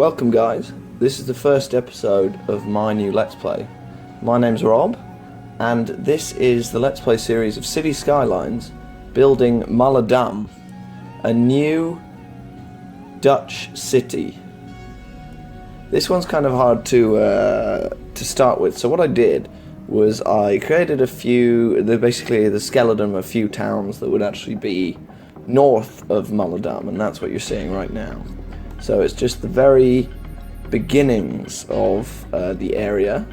Welcome guys, this is the first episode of my new Let's Play. My name's Rob, and this is the Let's Play series of City Skylines, building Malledam, a new Dutch city. This one's kind of hard to start with, so what I did was I created basically the skeleton of a few towns that would actually be north of Malledam, and that's what you're seeing right now. So it's just the very beginnings of the area,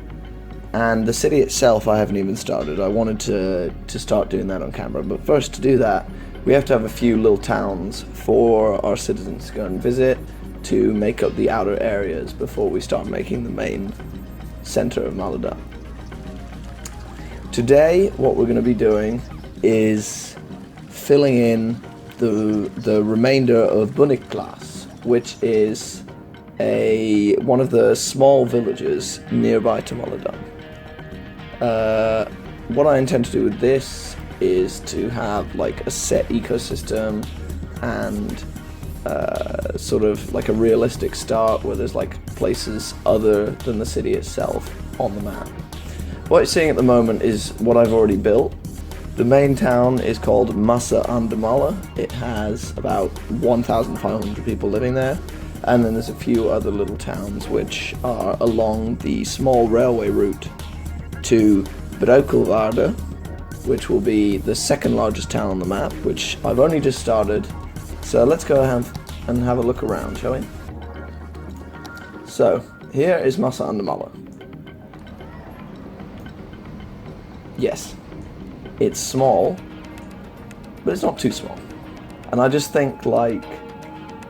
and the city itself I haven't even started. I wanted to start doing that on camera, but first to do that we have to have a few little towns for our citizens to go and visit to make up the outer areas before we start making the main center of Malledam. Today what we're going to be doing is filling in the remainder of Bunnikplaas, which is one of the small villages nearby to Malledam. What I intend to do with this is to have like a set ecosystem and sort of like a realistic start where there's like places other than the city itself on the map. What you're seeing at the moment is what I've already built. The main town is called North of Malledam. It has about 1,500 people living there, and then there's a few other little towns which are along the small railway route to Bunnikplaas, which will be the second largest town on the map, which I've only just started. So let's go and have a look around, shall we? So here is North of Malledam. Yes. It's small, but it's not too small. And I just think, like,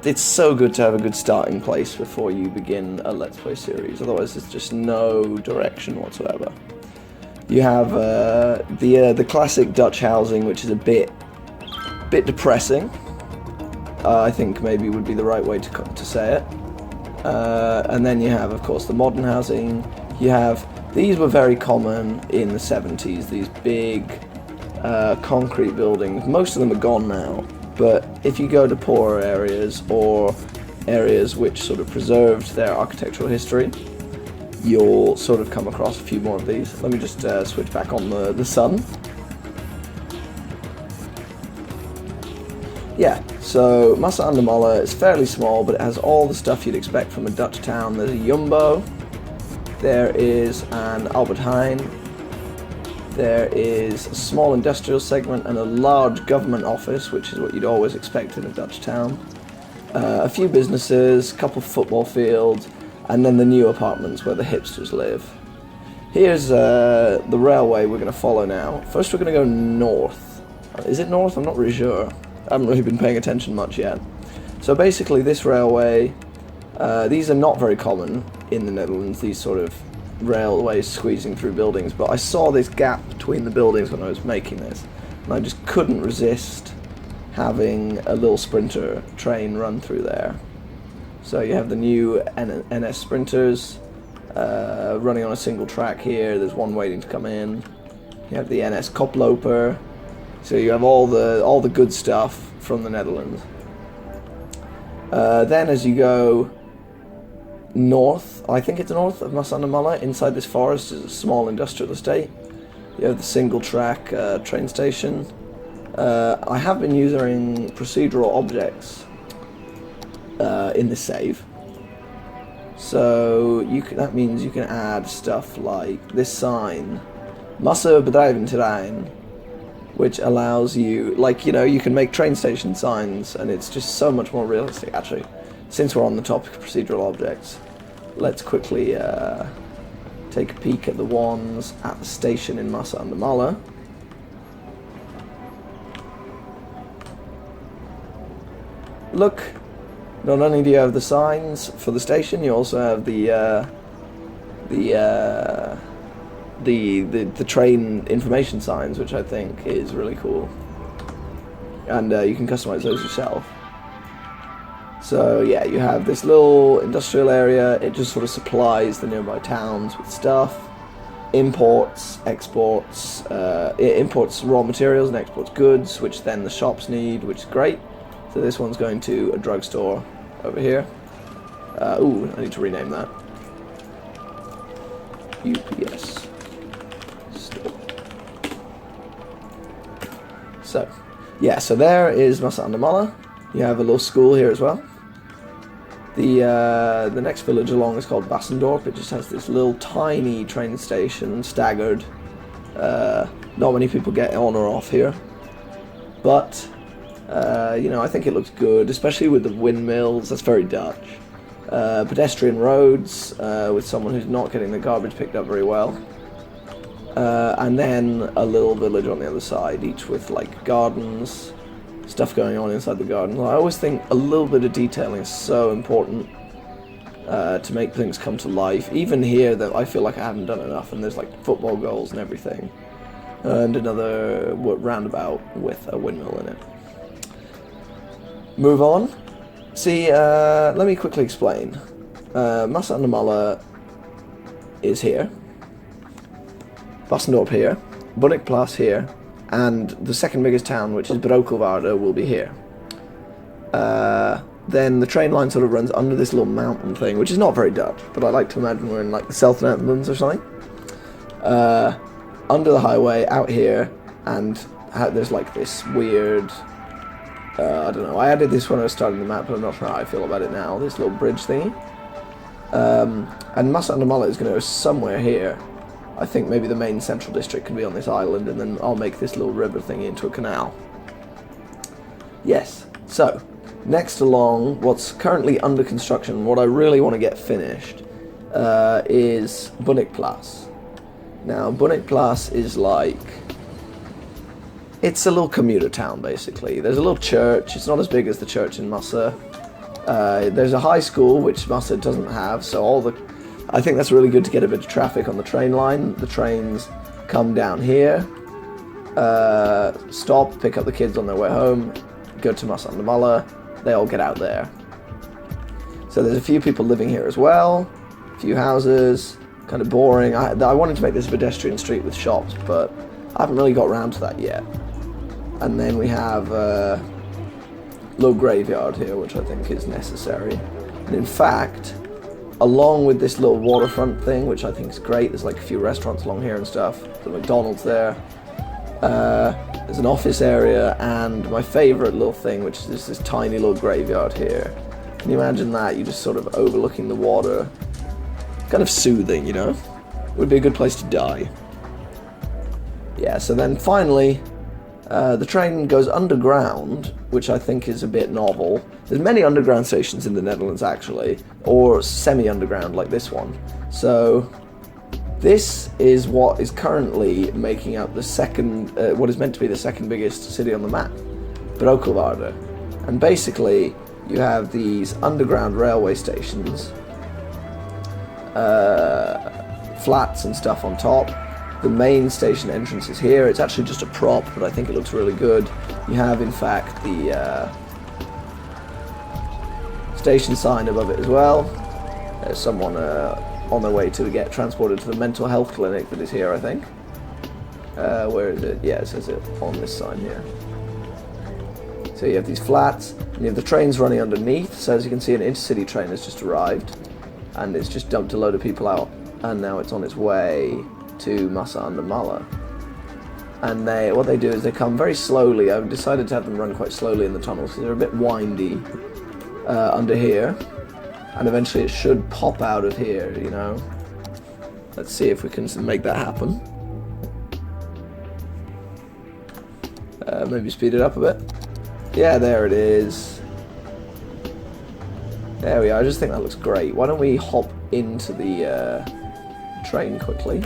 it's so good to have a good starting place before you begin a Let's Play series, otherwise there's just no direction whatsoever. You have the classic Dutch housing, which is a bit depressing. I think maybe would be the right way to say it. And then you have, of course, the modern housing. These were very common in the 70s, these big concrete buildings. Most of them are gone now, but if you go to poorer areas or areas which sort of preserved their architectural history, you'll sort of come across a few more of these. Let me just switch back on the sun. Yeah, so North of Malledam is fairly small, but it has all the stuff you'd expect from a Dutch town. There's a Jumbo, there is an Albert Heijn, there is a small industrial segment and a large government office, which is what you'd always expect in a Dutch town. A few businesses, a couple of football fields, and then the new apartments where the hipsters live. Here's the railway we're going to follow now. First we're going to go north. Is it north? I'm not really sure. I haven't really been paying attention much yet. So basically this railway, these are not very common in the Netherlands, these sort of railways squeezing through buildings, but I saw this gap between the buildings when I was making this, and I just couldn't resist having a little sprinter train run through there. So you have the new NS sprinters running on a single track here. There's one waiting to come in. You have the NS koploper. So you have all the good stuff from the Netherlands. Then as you go north, I think it's north of North of Malledam, inside this forest is a small industrial estate. You have the single track train station. I have been using procedural objects in the save. So that means you can add stuff like this sign, Massenbedrijventerrein, which allows you, you can make train station signs, and it's just so much more realistic. Actually, since we're on the topic of procedural objects, let's quickly take a peek at the ones at the station in North of Malledam. Look, not only do you have the signs for the station, you also have the train information signs, which I think is really cool, and you can customize those yourself. So yeah, you have this little industrial area. It just sort of supplies the nearby towns with stuff, imports, exports, it imports raw materials and exports goods, which then the shops need, which is great. So this one's going to a drugstore over here. Ooh, I need to rename that. UPS store. So, yeah, so there is Massa an der Malle. You have a little school here as well. The next village along is called Bassendorp. It just has this little tiny train station, staggered. Not many people get on or off here. But, you know, I think it looks good, especially with the windmills. That's very Dutch. Pedestrian roads, with someone who's not getting the garbage picked up very well. And then a little village on the other side, each with, like, gardens, stuff going on inside the garden. I always think a little bit of detailing is so important to make things come to life. Even here, that I feel like I haven't done enough, and there's, like, football goals and everything. And another roundabout with a windmill in it. Move on. See, let me quickly explain. Massa an der Malle is here. Bassendorp here. Bunnikplaas here. And the second biggest town, which is Brokelwaarde, will be here. Then the train line sort of runs under this little mountain thing, which is not very Dutch, but I like to imagine we're in like the South Netherlands or something. Under the highway, out here, and there's like this weird... I don't know, I added this when I was starting the map, but I'm not sure how I feel about it now, this little bridge thingy. And Massa an der Malle is going to go somewhere here. I think maybe the main central district can be on this island, and then I'll make this little river thingy into a canal. Yes, so, next along, what's currently under construction, what I really want to get finished, is Bunnikplaas. Now, Bunnikplaas is like... It's a little commuter town, basically. There's a little church. It's not as big as the church in Massa. There's a high school, which Massa doesn't have, so I think that's really good to get a bit of traffic on the train line. The trains come down here, stop, pick up the kids on their way home, go to Massa an der Malle. They all get out there. So there's a few people living here as well, a few houses, kind of boring. I wanted to make this a pedestrian street with shops, but I haven't really got around to that yet. And then we have a little graveyard here, which I think is necessary. And in fact, along with this little waterfront thing, which I think is great, there's like a few restaurants along here and stuff. There's McDonald's there. There's an office area, and my favourite little thing, which is this tiny little graveyard here. Can you imagine that? You're just sort of overlooking the water. Kind of soothing, you know? Would be a good place to die. Yeah, so then finally, the train goes underground, which I think is a bit novel. There's many underground stations in the Netherlands, actually, or semi-underground like this one. So this is what is currently making up the second, what is meant to be the second biggest city on the map, Brokelwaarde. And basically, you have these underground railway stations, flats and stuff on top. The main station entrance is here. It's actually just a prop, but I think it looks really good. You have, in fact, the station sign above it as well. There's someone on their way to get transported to the mental health clinic that is here, I think. Where is it? Yeah, it says it on this sign here. So you have these flats, and you have the trains running underneath. So as you can see, an intercity train has just arrived, and it's just dumped a load of people out, and now it's on its way to Massa an der Malle. And what they do is they come very slowly. I've decided to have them run quite slowly in the tunnels because they're a bit windy under here, and eventually it should pop out of here, you know. Let's see if we can make that happen. Maybe speed it up a bit. Yeah, there it is. There we are. I just think that looks great. Why don't we hop into the train quickly?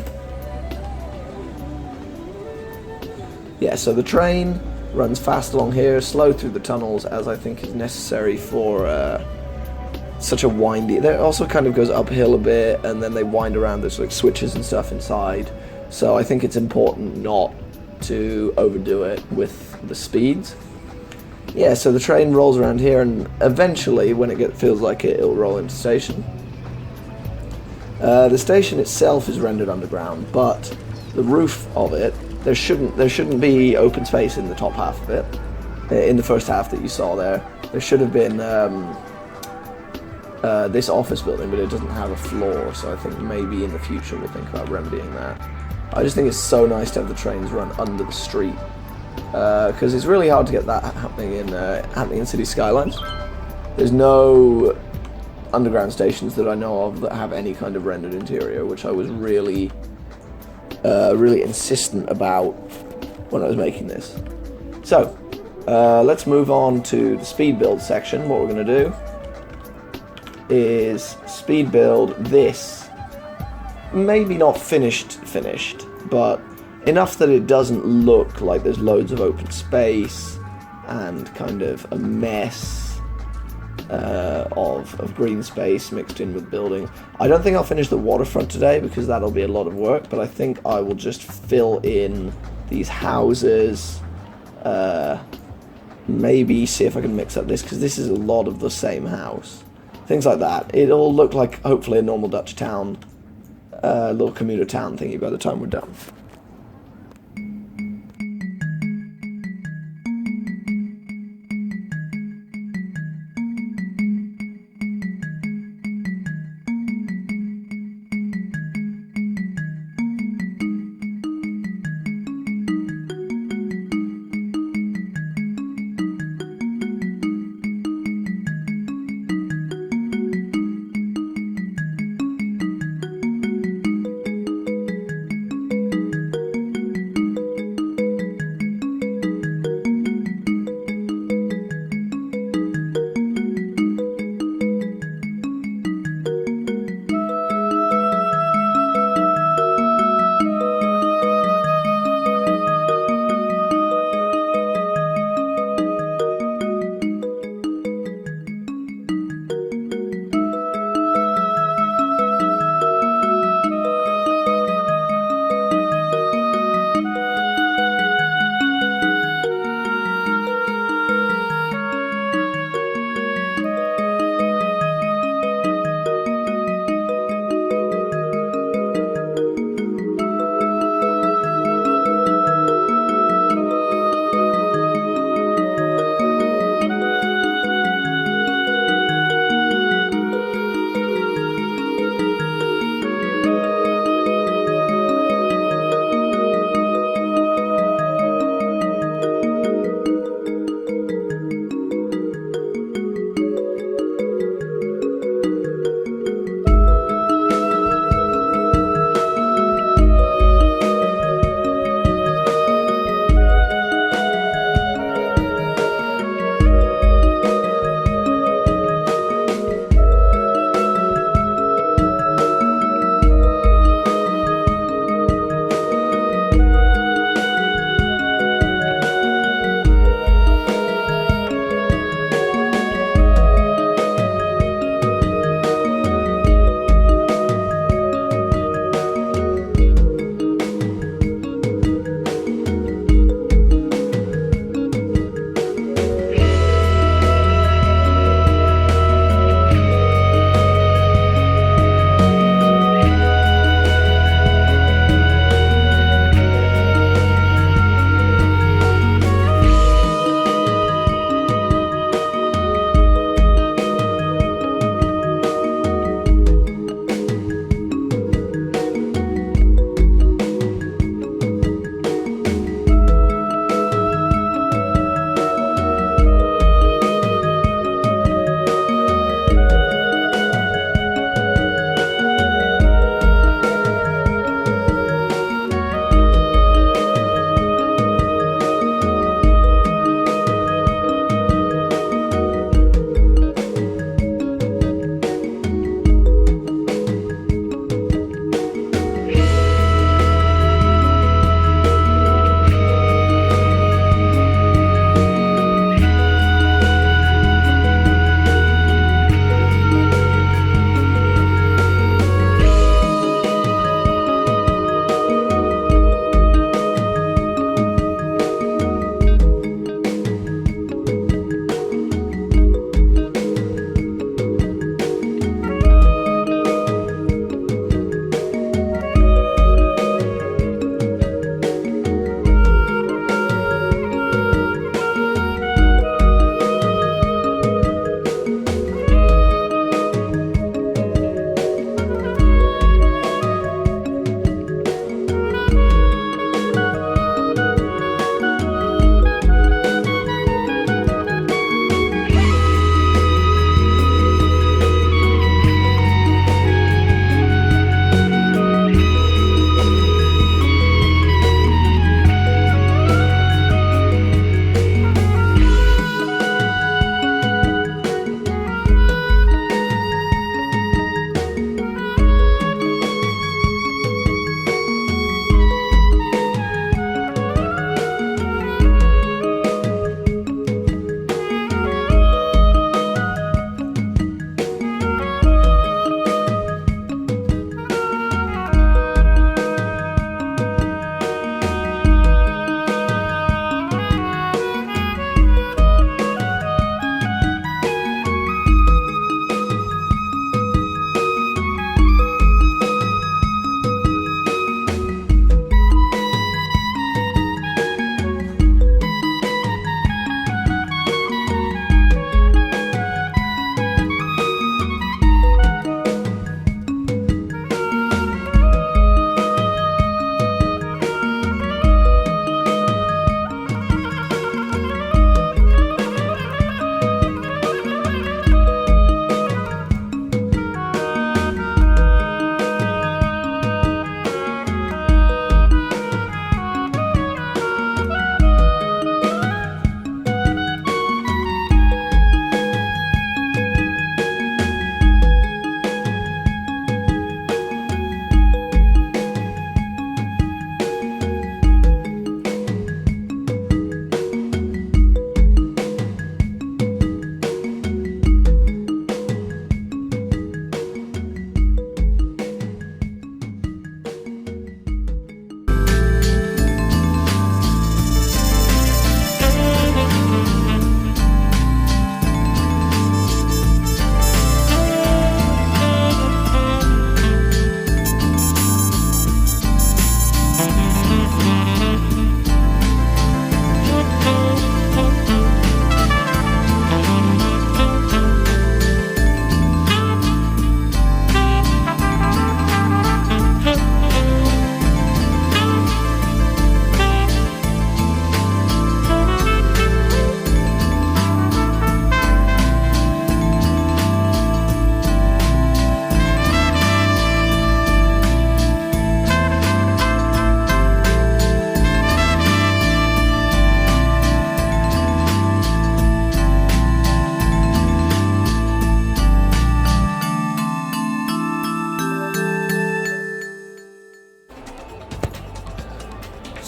Yeah, so the train runs fast along here, slow through the tunnels, as I think is necessary for such a windy... It also kind of goes uphill a bit, and then they wind around. There's like switches and stuff inside. So I think it's important not to overdo it with the speeds. Yeah, so the train rolls around here, and eventually, when it feels like it, it'll roll into station. The station itself is rendered underground, but the roof of it, there shouldn't be open space in the top half of it. In the first half that you saw there, there should have been this office building, but it doesn't have a floor, so I think maybe in the future we'll think about remedying that. I just think it's so nice to have the trains run under the street, because it's really hard to get that happening in City Skylines. There's no underground stations that I know of that have any kind of rendered interior, which I was really insistent about when I was making this. So, let's move on to the speed build section. What we're going to do is speed build this, maybe not finished, but enough that it doesn't look like there's loads of open space and kind of a mess of green space mixed in with buildings. I don't think I'll finish the waterfront today because that'll be a lot of work, but I think I will just fill in these houses, maybe see if I can mix up this, because this is a lot of the same house. Things like that. It'll look like, hopefully, a normal Dutch town, little commuter town thingy by the time we're done.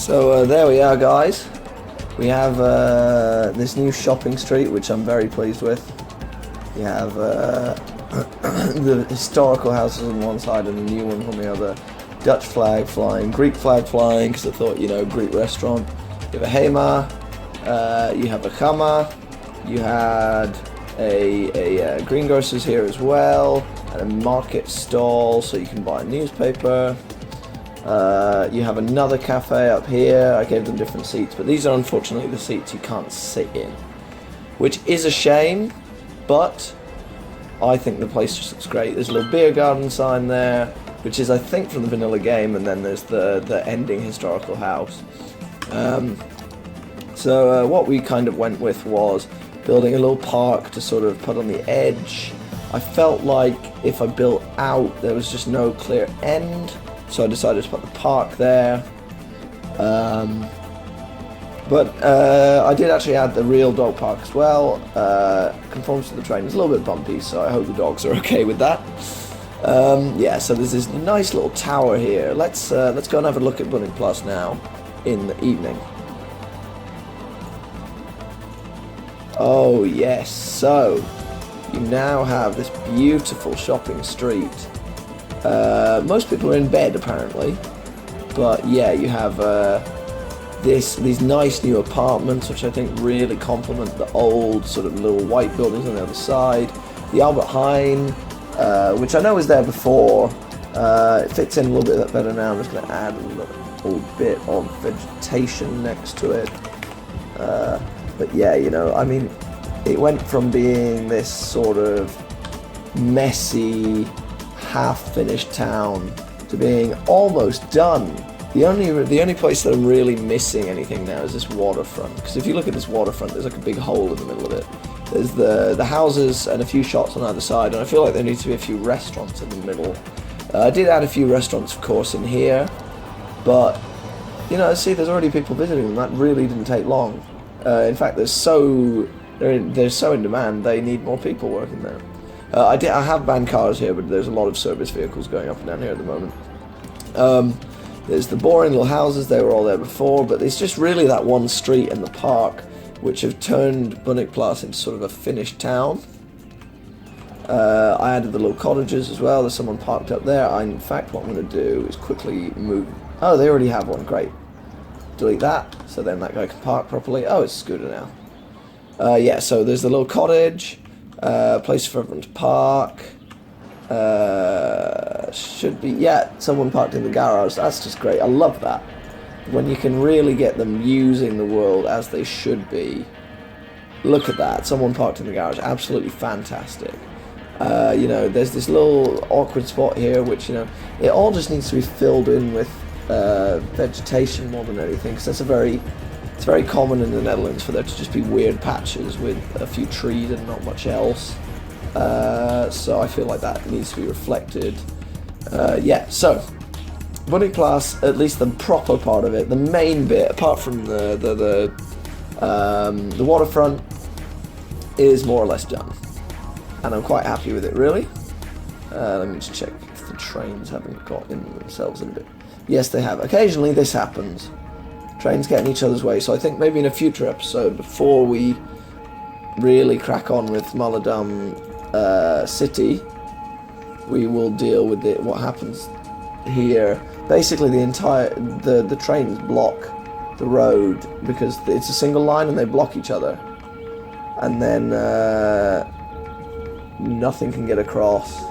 So there we are, guys. We have this new shopping street, which I'm very pleased with. You have the historical houses on one side and the new one on the other. Dutch flag flying, Greek flag flying, because I thought, you know, Greek restaurant. You have a Hema, you have a Chama, you had a greengrocer's here as well, and a market stall so you can buy a newspaper. You have another cafe up here. I gave them different seats, but these are unfortunately the seats you can't sit in, which is a shame, but I think the place just looks great. There's a little beer garden sign there, which is, I think, from the vanilla game, and then there's the ending historical house. So what we kind of went with was building a little park to sort of put on the edge. I felt like if I built out, there was just no clear end, so I decided to put the park there. But I did actually add the real dog park as well. Conforms to the train. It's a little bit bumpy, so I hope the dogs are okay with that. Yeah, so there's this nice little tower here. Let's go and have a look at Bunnikplaas now in the evening. Oh yes, so you now have this beautiful shopping street. Most people are in bed apparently, but yeah, you have these nice new apartments, which I think really complement the old sort of little white buildings on the other side. The Albert Heijn, which I know was there before. It fits in a little bit better now. I'm just going to add a little bit of vegetation next to it. But yeah, you know, I mean, it went from being this sort of messy, half-finished town to being almost done. The only place that I'm really missing anything now is this waterfront. Because if you look at this waterfront, there's like a big hole in the middle of it. There's the houses and a few shops on either side, and I feel like there needs to be a few restaurants in the middle. I did add a few restaurants, of course, in here, but you know, see, there's already people visiting them. That really didn't take long. In fact, they're so in demand, they need more people working there. I have banned cars here, but there's a lot of service vehicles going up and down here at the moment. There's the boring little houses, they were all there before, but it's just really that one street and the park which have turned Bunnikplaas into sort of a finished town. I added the little cottages as well. There's someone parked up there. In fact, what I'm going to do is quickly move. Oh, they already have one. Great. Delete that, so then that guy can park properly. Oh, it's a scooter now. Yeah, so there's the little cottage, place for everyone to park. Should be, yeah, someone parked in the garage. That's just great. I love that. When you can really get them using the world as they should be. Look at that. Someone parked in the garage. Absolutely fantastic. You know, there's this little awkward spot here, which, you know, it all just needs to be filled in with vegetation more than anything, because it's very common in the Netherlands for there to just be weird patches with a few trees and not much else. So I feel like that needs to be reflected. Yeah, so Bunnikplaas, at least the proper part of it, the main bit, apart from the waterfront, is more or less done, and I'm quite happy with it, really. Let me just check if the trains haven't got in themselves in a bit. Yes, they have. Occasionally this happens. Trains get in each other's way, so I think maybe in a future episode, before we really crack on with Malledam City, we will deal with what happens here. Basically, the trains block the road because it's a single line and they block each other, and then nothing can get across,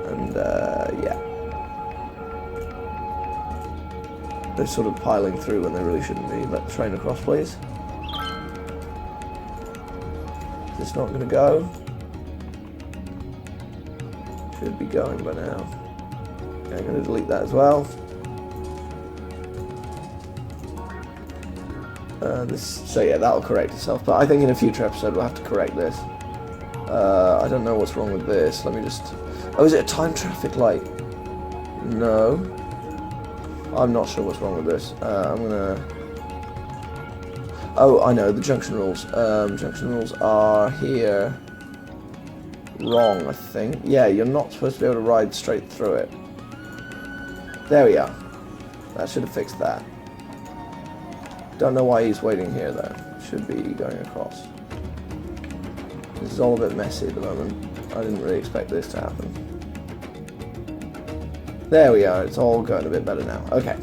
and yeah, they're sort of piling through when they really shouldn't be. Let the train across, please. Is this not going to go? Should be going by now. Okay, I'm going to delete that as well. So yeah, that'll correct itself, but I think in a future episode we'll have to correct this. I don't know what's wrong with this. Let me just... Oh, is it a time traffic light? No. I'm not sure what's wrong with this. I'm gonna... Oh, I know, the junction rules. Junction rules are here. Wrong, I think. Yeah, you're not supposed to be able to ride straight through it. There we are. That should have fixed that. Don't know why he's waiting here though. Should be going across. This is all a bit messy at the moment. I didn't really expect this to happen. There we are, it's all going a bit better now. Okay.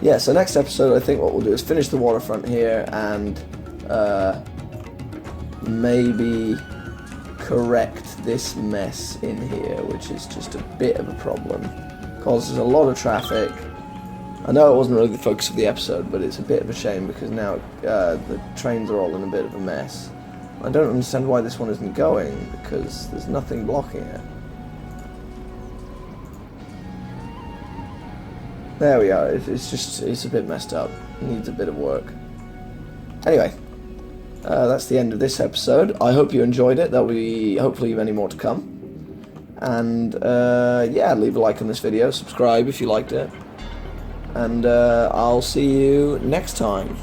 Yeah, so next episode I think what we'll do is finish the waterfront here and maybe correct this mess in here, which is just a bit of a problem. Causes a lot of traffic. I know it wasn't really the focus of the episode, but it's a bit of a shame because now the trains are all in a bit of a mess. I don't understand why this one isn't going, because there's nothing blocking it. There we are, it's a bit messed up. It needs a bit of work. Anyway, that's the end of this episode. I hope you enjoyed it. There'll be hopefully many more to come. And yeah, leave a like on this video, subscribe if you liked it. And I'll see you next time.